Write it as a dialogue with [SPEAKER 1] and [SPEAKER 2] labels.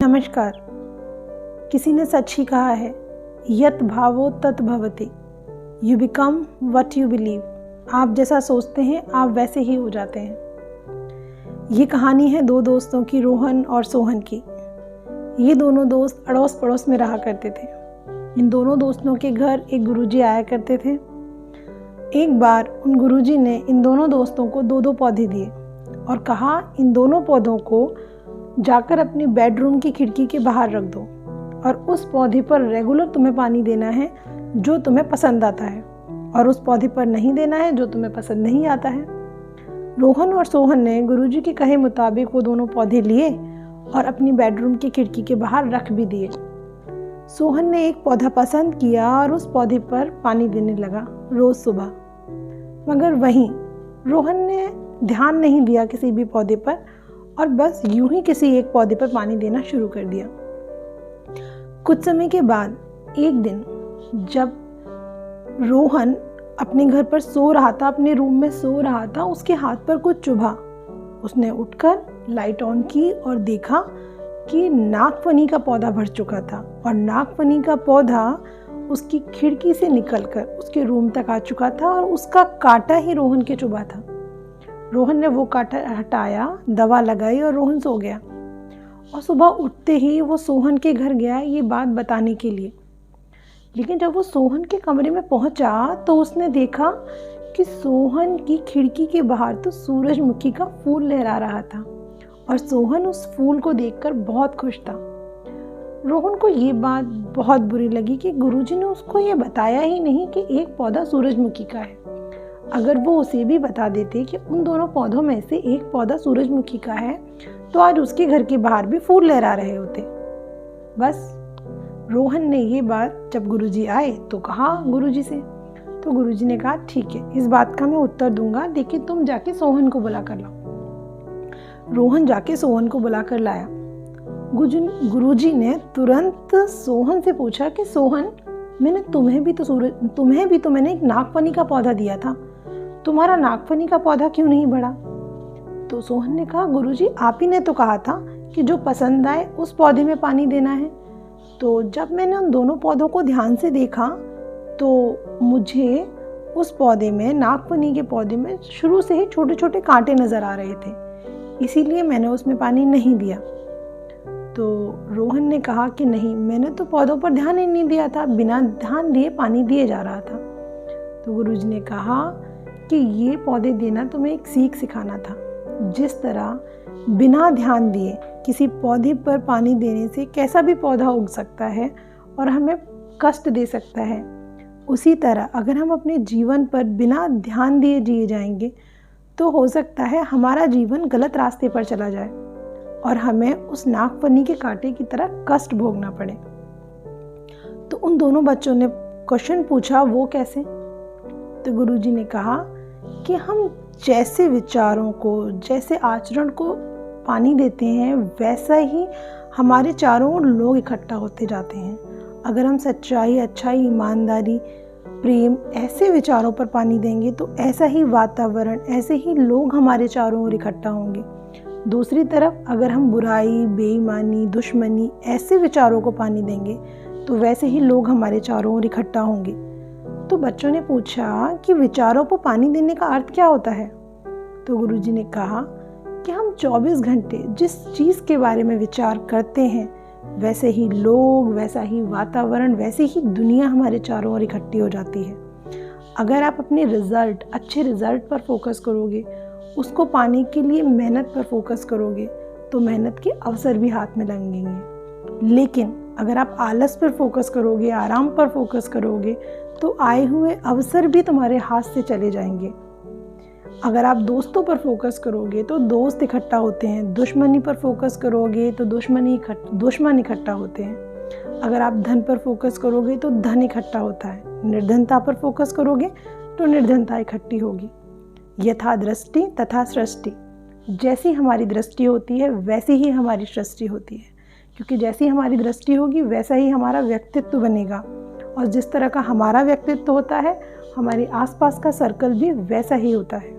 [SPEAKER 1] नमस्कार। किसी ने सच ही कहा है, यत भावो तत भवति, you become what you believe. आप जैसा सोचते हैं आप वैसे ही हो जाते हैं। ये कहानी है दो दोस्तों की, रोहन और सोहन की। ये दोनों दोस्त अड़ोस पड़ोस में रहा करते थे। इन दोनों दोस्तों के घर एक गुरुजी आया करते थे। एक बार उन गुरुजी ने इन दोनों दोस्तों को दो पौधे दिए और कहा, इन दोनों पौधों को जाकर अपने बेडरूम की खिड़की के बाहर रख दो और उस पौधे पर रेगुलर तुम्हें पानी देना है जो तुम्हें पसंद आता है, और उस पौधे पर नहीं देना है जो तुम्हें पसंद नहीं आता है। रोहन और सोहन ने गुरुजी के कहे मुताबिक वो दोनों पौधे लिए और अपनी बेडरूम की खिड़की के बाहर रख भी दिए। सोहन ने एक पौधा पसंद किया और उस पौधे पर पानी देने लगा रोज सुबह। मगर वहीं रोहन ने ध्यान नहीं दिया किसी भी पौधे पर और बस यूं ही किसी एक पौधे पर पानी देना शुरू कर दिया। कुछ समय के बाद एक दिन जब रोहन अपने घर पर सो रहा था, अपने रूम में सो रहा था, उसके हाथ पर कुछ चुभा। उसने उठकर लाइट ऑन की और देखा कि नागफनी का पौधा भर चुका था और नागफनी का पौधा उसकी खिड़की से निकलकर उसके रूम तक आ चुका था और उसका कांटा ही रोहन के चुभा था। रोहन ने वो कांटा हटाया, दवा लगाई और रोहन सो गया। और सुबह उठते ही वो सोहन के घर गया ये बात बताने के लिए। लेकिन जब वो सोहन के कमरे में पहुंचा तो उसने देखा कि सोहन की खिड़की के बाहर तो सूरजमुखी का फूल लहरा रहा था और सोहन उस फूल को देखकर बहुत खुश था। रोहन को ये बात बहुत बुरी लगी कि गुरुजी ने उसको ये बताया ही नहीं कि एक पौधा सूरजमुखी का है। अगर वो उसे भी बता देते कि उन दोनों पौधों में से एक पौधा सूरजमुखी का है तो आज उसके घर के बाहर भी फूल लहरा रहे होते। बस रोहन ने ये बात जब गुरुजी आए तो कहा गुरुजी से। तो गुरुजी ने कहा, ठीक है, इस बात का मैं उत्तर दूंगा, लेकिन तुम जाके सोहन को बुला कर लाओ। रोहन जाके सोहन को बुला कर लाया। गुरुजी ने तुरंत सोहन से पूछा कि सोहन, तुम्हें भी तो मैंने एक नागफनी का पौधा दिया था, तुम्हारा नागफनी का पौधा क्यों नहीं बढ़ा? तो सोहन ने कहा, गुरुजी आप ही ने तो कहा था कि जो पसंद आए उस पौधे में पानी देना है। तो जब मैंने उन दोनों पौधों को ध्यान से देखा तो मुझे उस पौधे में, नागफनी के पौधे में शुरू से ही छोटे छोटे कांटे नजर आ रहे थे, इसीलिए मैंने उसमें पानी नहीं दिया। तो रोहन ने कहा कि नहीं, मैंने तो पौधों पर ध्यान ही नहीं दिया था, बिना ध्यान दिए पानी दिए जा रहा था। तो गुरुजी ने कहा कि ये पौधे देना तुम्हें एक सीख सिखाना था। जिस तरह बिना ध्यान दिए किसी पौधे पर पानी देने से कैसा भी पौधा उग सकता है और हमें कष्ट दे सकता है, उसी तरह अगर हम अपने जीवन पर बिना ध्यान दिए जिए जाएंगे तो हो सकता है हमारा जीवन गलत रास्ते पर चला जाए और हमें उस नागफनी के कांटे की तरह कष्ट भोगना पड़े। तो उन दोनों बच्चों ने क्वेश्चन पूछा, वो कैसे? तो गुरुजी ने कहा कि हम जैसे विचारों को, जैसे आचरण को पानी देते हैं, वैसा ही हमारे चारों ओर लोग इकट्ठा होते जाते हैं। अगर हम सच्चाई, अच्छाई, ईमानदारी, प्रेम, ऐसे विचारों पर पानी देंगे तो ऐसा ही वातावरण, ऐसे ही लोग हमारे चारों ओर इकट्ठा होंगे। दूसरी तरफ अगर हम बुराई, बेईमानी, दुश्मनी, ऐसे विचारों को पानी देंगे तो वैसे ही लोग हमारे चारों ओर इकट्ठा होंगे। तो बच्चों ने पूछा कि विचारों को पानी देने का अर्थ क्या होता है? तो गुरुजी ने कहा कि हम 24 घंटे जिस चीज़ के बारे में विचार करते हैं वैसे ही लोग, वैसा ही वातावरण, वैसे ही दुनिया हमारे चारों ओर इकट्ठी हो जाती है। अगर आप अपने रिजल्ट, अच्छे रिजल्ट पर फोकस करोगे, उसको पाने के लिए मेहनत पर फोकस करोगे तो मेहनत के अवसर भी हाथ में लगेंगे। लेकिन अगर आप आलस पर फोकस करोगे, आराम पर फोकस करोगे तो आए हुए अवसर भी तुम्हारे हाथ से चले जाएंगे। अगर आप दोस्तों पर फोकस करोगे तो दोस्त इकट्ठा होते हैं, दुश्मनी पर फोकस करोगे तो दुश्मन इकट्ठा होते हैं। अगर आप धन पर फोकस करोगे तो धन इकट्ठा होता है, निर्धनता पर फोकस करोगे तो निर्धनता इकट्ठी होगी। यथा दृष्टि तथा सृष्टि, जैसी हमारी दृष्टि होती है वैसी ही हमारी सृष्टि होती है, क्योंकि जैसी हमारी दृष्टि होगी वैसा ही हमारा व्यक्तित्व बनेगा और जिस तरह का हमारा व्यक्तित्व होता है हमारे आसपास का सर्कल भी वैसा ही होता है।